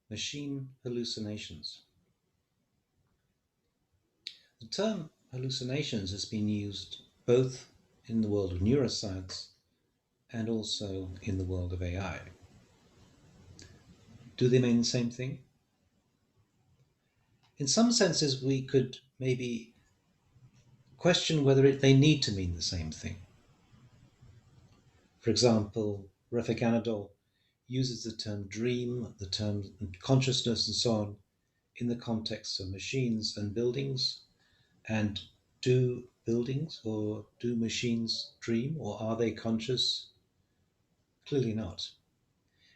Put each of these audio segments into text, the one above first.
Machine hallucinations. The term hallucinations has been used both in the world of neuroscience and also in the world of AI. Do they mean the same thing? In some senses, we could maybe question whether they need to mean the same thing. For example, Refik uses the term dream, the term consciousness, and so on in the context of machines and buildings. And do buildings or do machines dream, or are they conscious? Clearly not.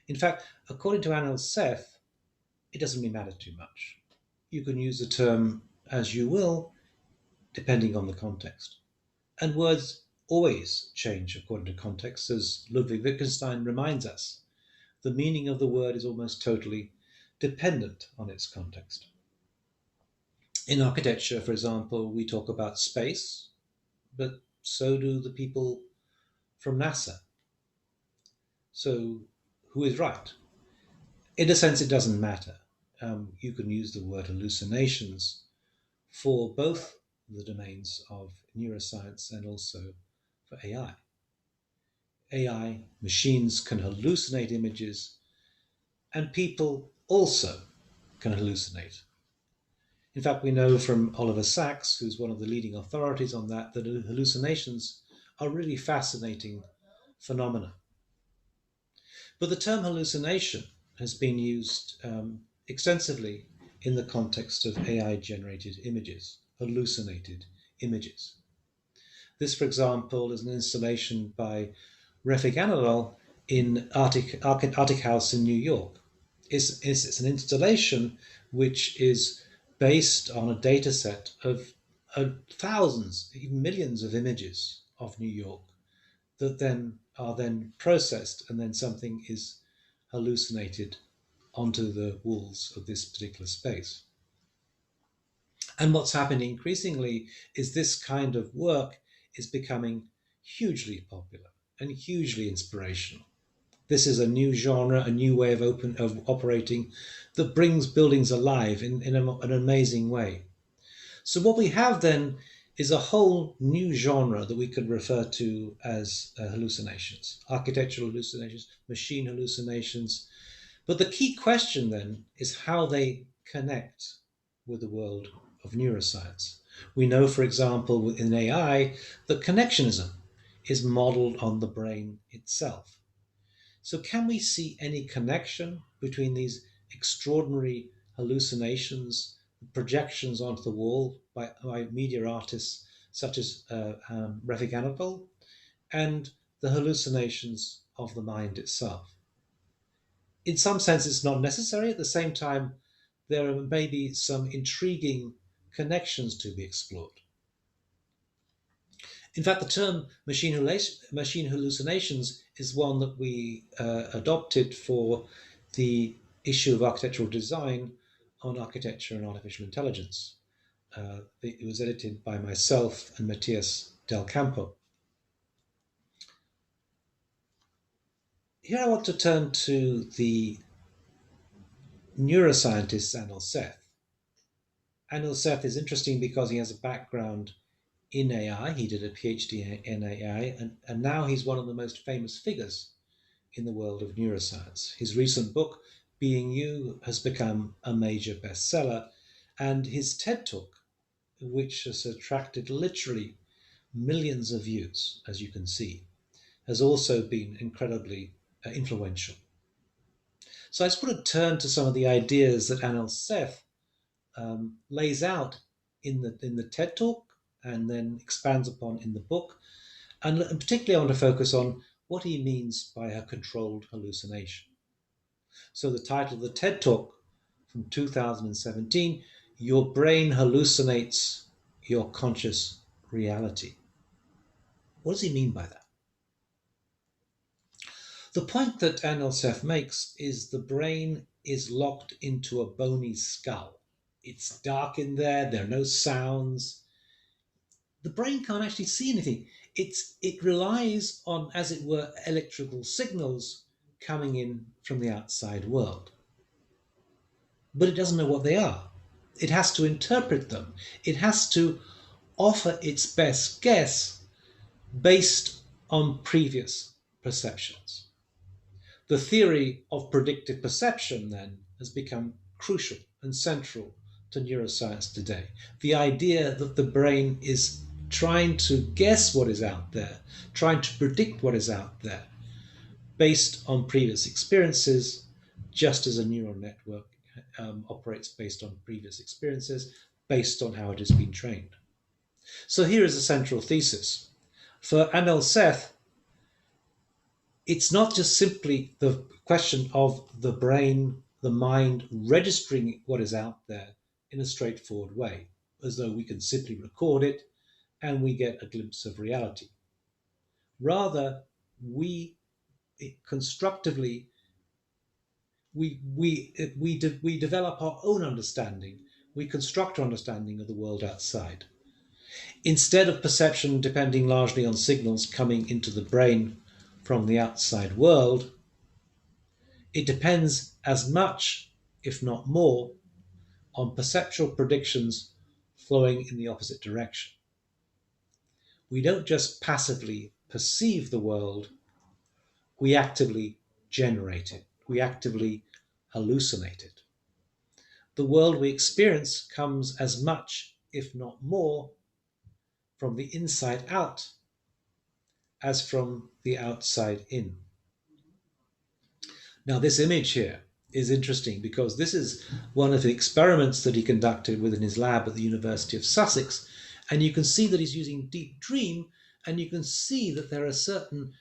In fact, according to Anil Seth, it doesn't really matter too much. You can use the term as you will, depending on the context. And words always change according to context, as Ludwig Wittgenstein reminds us. The meaning of the word is almost totally dependent on its context. In architecture, for example, we talk about space, but so do the people from NASA. So, who is right? In a sense, it doesn't matter. You can use the word hallucinations for both the domains of neuroscience and also for AI. AI machines can hallucinate images, and people also can hallucinate. In fact, we know from Oliver Sacks, who's one of the leading authorities on that, that hallucinations are really fascinating phenomena. But the term hallucination has been used extensively in the context of AI generated images, hallucinated images. This, for example, is an installation by Refik Anadol in Arctic House in New York. It's an installation which is based on a data set of thousands, even millions of images of New York that then are then processed, and then something is hallucinated onto the walls of this particular space. And what's happening increasingly is this kind of work is becoming hugely popular and hugely inspirational. This is a new genre, a new way of operating that brings buildings alive in an amazing way. So what we have then is a whole new genre that we could refer to as hallucinations, architectural hallucinations, machine hallucinations. But the key question then is how they connect with the world of neuroscience. We know, for example, in AI, that connectionism is modeled on the brain itself. So, can we see any connection between these extraordinary hallucinations, projections onto the wall by media artists such as Refik Anadol, and the hallucinations of the mind itself? In some sense, it's not necessary. At the same time, there may be some intriguing connections to be explored. In fact, the term machine hallucinations is one that we adopted for the issue of architectural design on architecture and artificial intelligence. It was edited by myself and Matthias Del Campo. Here I want to turn to the neuroscientist Anil Seth. Anil Seth is interesting because he has a background in AI. He did a PhD in AI, and now he's one of the most famous figures in the world of neuroscience. His recent book, Being You, has become a major bestseller, and his TED Talk, which has attracted literally millions of views, as you can see, has also been incredibly influential. So I just want to turn to some of the ideas that Anil Seth lays out in the TED Talk and then expands upon in the book. And particularly, I want to focus on what he means by a controlled hallucination. So, the title of the TED Talk from 2017, Your Brain Hallucinates Your Conscious Reality. What does he mean by that? The point that Anil Seth makes is the brain is locked into a bony skull. It's dark in there are no sounds. The brain can't actually see anything. It relies on, as it were, electrical signals coming in from the outside world. but it doesn't know what they are. It has to interpret them. It has to offer its best guess based on previous perceptions. The theory of predictive perception then has become crucial and central to neuroscience today. The idea that the brain is trying to guess what is out there, trying to predict what is out there based on previous experiences, just as a neural network operates based on previous experiences, based on how it has been trained. So here is a central thesis. For Anil Seth, it's not just simply the question of the brain, the mind registering what is out there in a straightforward way, as though we can simply record it and we get a glimpse of reality. Rather, we constructively we develop our own understanding. We construct our understanding of the world outside. Instead of perception depending largely on signals coming into the brain from the outside world, it depends as much, if not more, on perceptual predictions flowing in the opposite direction. We don't just passively perceive the world, we actively generate it, we actively hallucinate it. The world we experience comes as much, if not more, from the inside out as from the outside in. Now, this image here is interesting because this is one of the experiments that he conducted within his lab at the University of Sussex. And you can see that he's using deep dream, and you can see that there are certain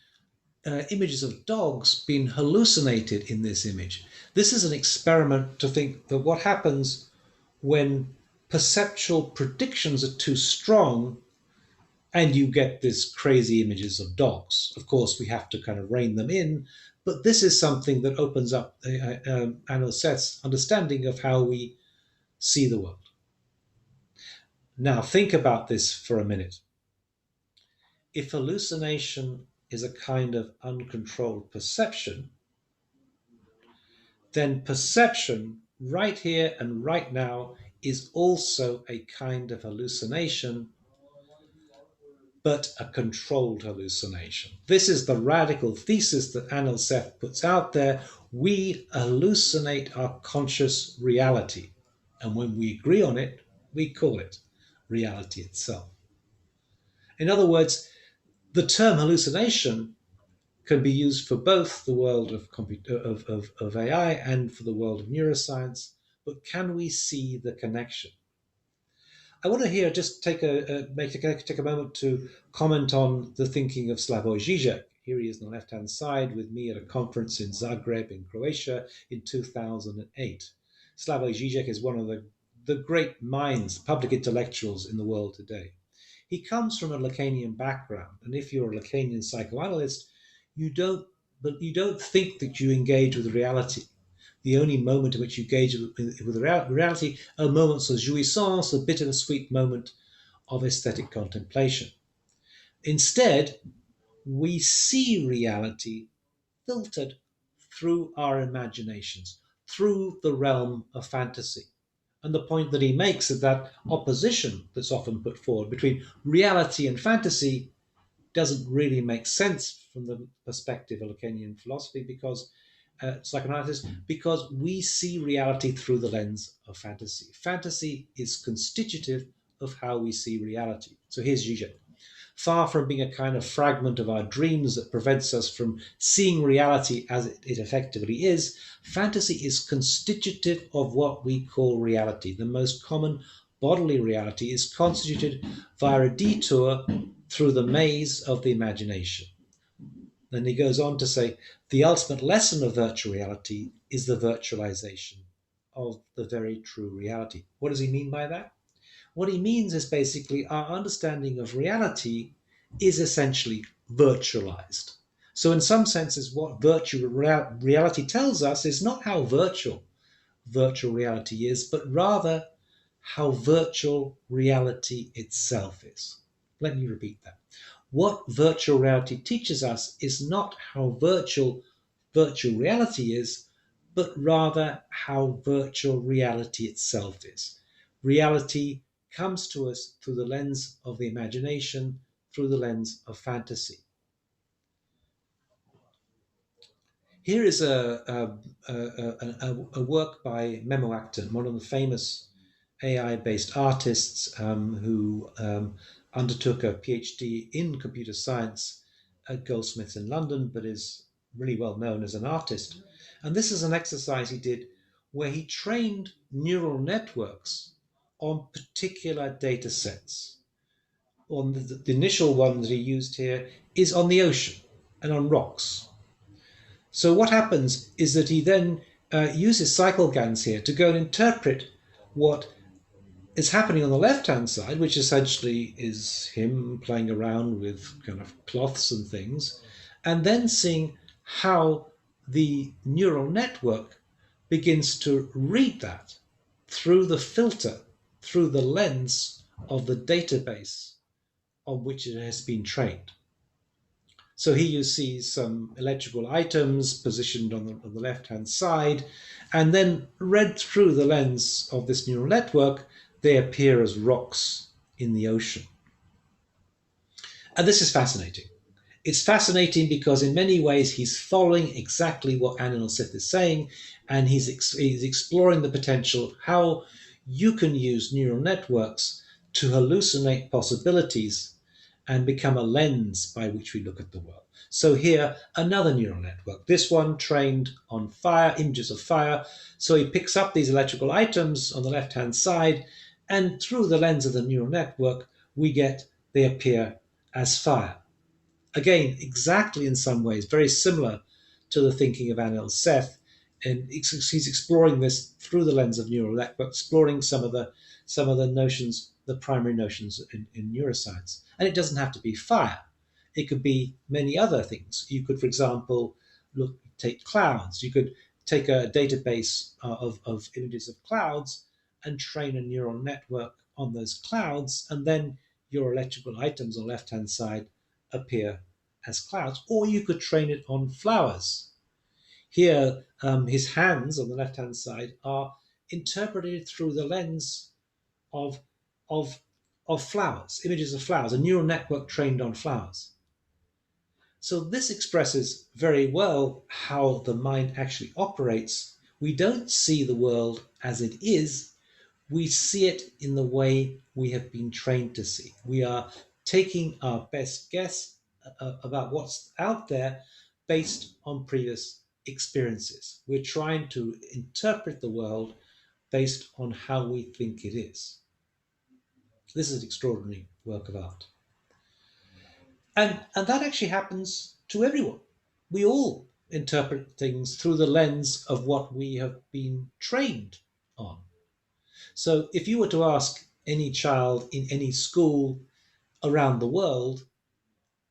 images of dogs being hallucinated in this image. This is an experiment to think that what happens when perceptual predictions are too strong and you get this crazy images of dogs. Of course, we have to kind of rein them in, but this is something that opens up Anil Seth's understanding of how we see the world. Now, think about this for a minute. If hallucination is a kind of uncontrolled perception, then perception right here and right now is also a kind of hallucination, but a controlled hallucination. This is the radical thesis that Anil Seth puts out there. We hallucinate our conscious reality. And when we agree on it, we call it reality itself. In other words, the term hallucination can be used for both the world of AI and for the world of neuroscience, but can we see the connection? I want to here just take a moment to comment on the thinking of Slavoj Žižek. Here he is on the left-hand side with me at a conference in Zagreb in Croatia in 2008. Slavoj Žižek is one of the great minds, public intellectuals in the world today. He comes from a Lacanian background, and if you're a Lacanian psychoanalyst, you don't think that you engage with reality. The only moment in which you engage with reality are moments of jouissance, a bit of a sweet moment of aesthetic contemplation. Instead, we see reality filtered through our imaginations, through the realm of fantasy. And the point that he makes is that opposition that's often put forward between reality and fantasy doesn't really make sense from the perspective of Lacanian philosophy because psychoanalysis, because we see reality through the lens of fantasy. Fantasy is constitutive of how we see reality. So here's Zizek. Far from being a kind of fragment of our dreams that prevents us from seeing reality as it effectively is, fantasy is constitutive of what we call reality. The most common bodily reality is constituted via a detour through the maze of the imagination. Then he goes on to say, the ultimate lesson of virtual reality is the virtualization of the very true reality. What does he mean by that? What he means is basically our understanding of reality is essentially virtualized. So in some senses, what virtual reality tells us is not how virtual reality is, but rather how virtual reality itself is. Let me repeat that. What virtual reality teaches us is not how virtual reality is, but rather how virtual reality itself is. Reality comes to us through the lens of the imagination, through the lens of fantasy. Here is a work by Memo Acton, one of the famous AI based artists who undertook a PhD in computer science at Goldsmiths in London, but is really well known as an artist. And this is an exercise he did where he trained neural networks on particular data sets. On the initial one that he used here is on the ocean and on rocks. So what happens is that he then uses cycle GANs here to go and interpret what is happening on the left-hand side, which essentially is him playing around with kind of cloths and things, and then seeing how the neural network begins to read that through the filter, through the lens of the database on which it has been trained. So here you see some electrical items positioned on the left-hand side, and then read through the lens of this neural network, they appear as rocks in the ocean. And this is fascinating. It's fascinating because in many ways he's following exactly what Anil Sith is saying, and he's exploring the potential how you can use neural networks to hallucinate possibilities and become a lens by which we look at the world. So here, another neural network, this one trained on fire, images of fire. So he picks up these electrical items on the left-hand side, and through the lens of the neural network, they appear as fire. Again, exactly in some ways, very similar to the thinking of Anil Seth. And he's exploring this through the lens of neural network, exploring some of the notions, the primary notions in neuroscience. And it doesn't have to be fire. It could be many other things. You could, for example, take clouds. You could take a database of images of clouds and train a neural network on those clouds, and then your electrical items on the left-hand side appear as clouds. Or you could train it on flowers. Here, his hands on the left-hand side are interpreted through the lens of, of, of flowers, images of flowers, a neural network trained on flowers. So this expresses very well how the mind actually operates. We don't see the world as it is, we see it in the way we have been trained to see. We are taking our best guess about what's out there based on previous experiences. We're trying to interpret the world based on how we think it is. This is an extraordinary work of art. And that actually happens to everyone. We all interpret things through the lens of what we have been trained on. So if you were to ask any child in any school around the world,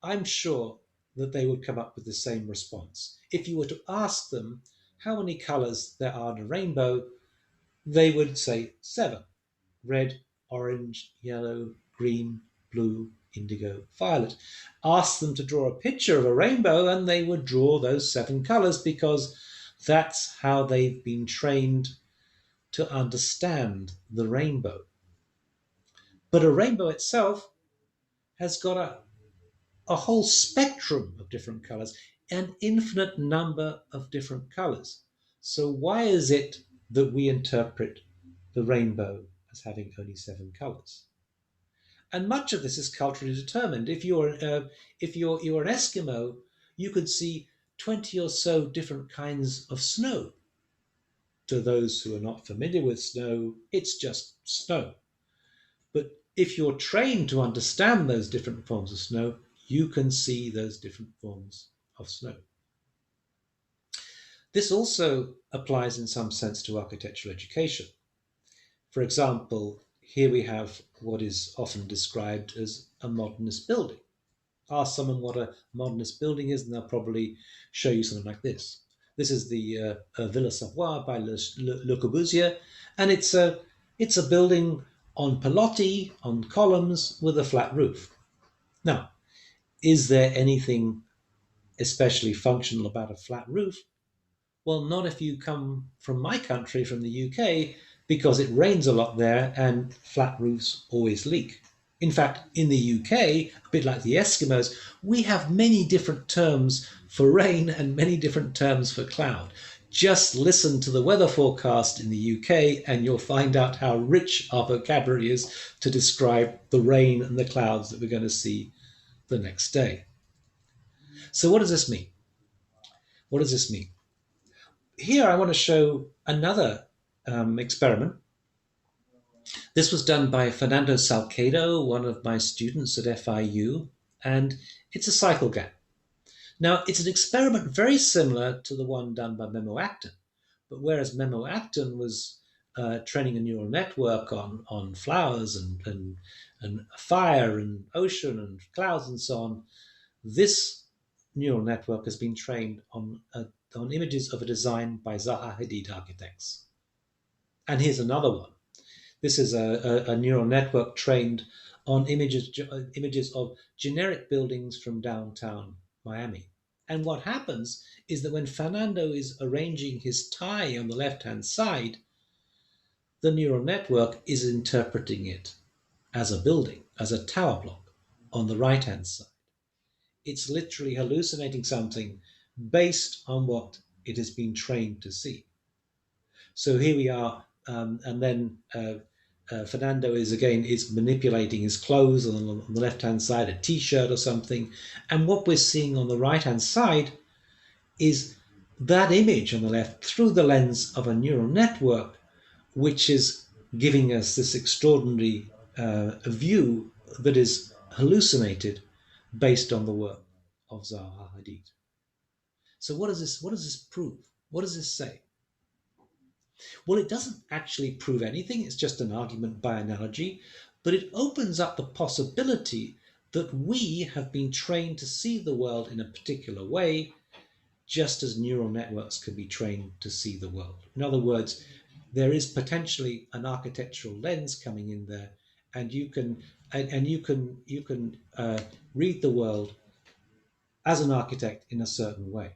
I'm sure that they would come up with the same response. If you were to ask them how many colors there are in a rainbow, they would say seven: red, orange, yellow, green, blue, indigo, violet. Ask them to draw a picture of a rainbow, and they would draw those seven colors because that's how they've been trained to understand the rainbow. But a rainbow itself has got a whole spectrum of different colors, an infinite number of different colors. So, why is it that we interpret the rainbow as having only seven colors? And much of this is culturally determined. If you're an Eskimo, you could see 20 or so different kinds of snow. To those who are not familiar with snow, it's just snow. But if you're trained to understand those different forms of snow, you can see those different forms of snow. This also applies in some sense to architectural education. For example, here we have what is often described as a modernist building. Ask someone what a modernist building is, and they'll probably show you something like this. This is the Villa Savoie by Le Corbusier, and it's a building on pilotis, on columns, with a flat roof. Now, is there anything especially functional about a flat roof? Well, not if you come from my country, from the UK, because it rains a lot there and flat roofs always leak. In fact, in the UK, a bit like the Eskimos, we have many different terms for rain and many different terms for cloud. Just listen to the weather forecast in the UK and you'll find out how rich our vocabulary is to describe the rain and the clouds that we're going to see the next day. So, what does this mean? What does this mean? Here, I want to show another experiment. This was done by Fernando Salcedo, one of my students at FIU, and it's a cycle gap. Now, it's an experiment very similar to the one done by Memo Acton, but whereas Memo Acton was training a neural network on flowers and fire and ocean and clouds and so on, this neural network has been trained on images of a design by Zaha Hadid architects. And here's another one. This is a neural network trained on images of generic buildings from downtown Miami. And what happens is that when Fernando is arranging his tie on the left hand side, the neural network is interpreting it as a building, as a tower block on the right hand side. It's literally hallucinating something based on what it has been trained to see. So here we are, and then Fernando is manipulating his clothes on the left hand side, a T-shirt or something, and what we're seeing on the right hand side is that image on the left through the lens of a neural network, which is giving us this extraordinary view that is hallucinated based on the work of Zaha Hadid. So what does this prove? What does this say? Well, it doesn't actually prove anything, it's just an argument by analogy, but it opens up the possibility that we have been trained to see the world in a particular way, just as neural networks can be trained to see the world. In other words, there is potentially an architectural lens coming in there, and you can read the world as an architect in a certain way.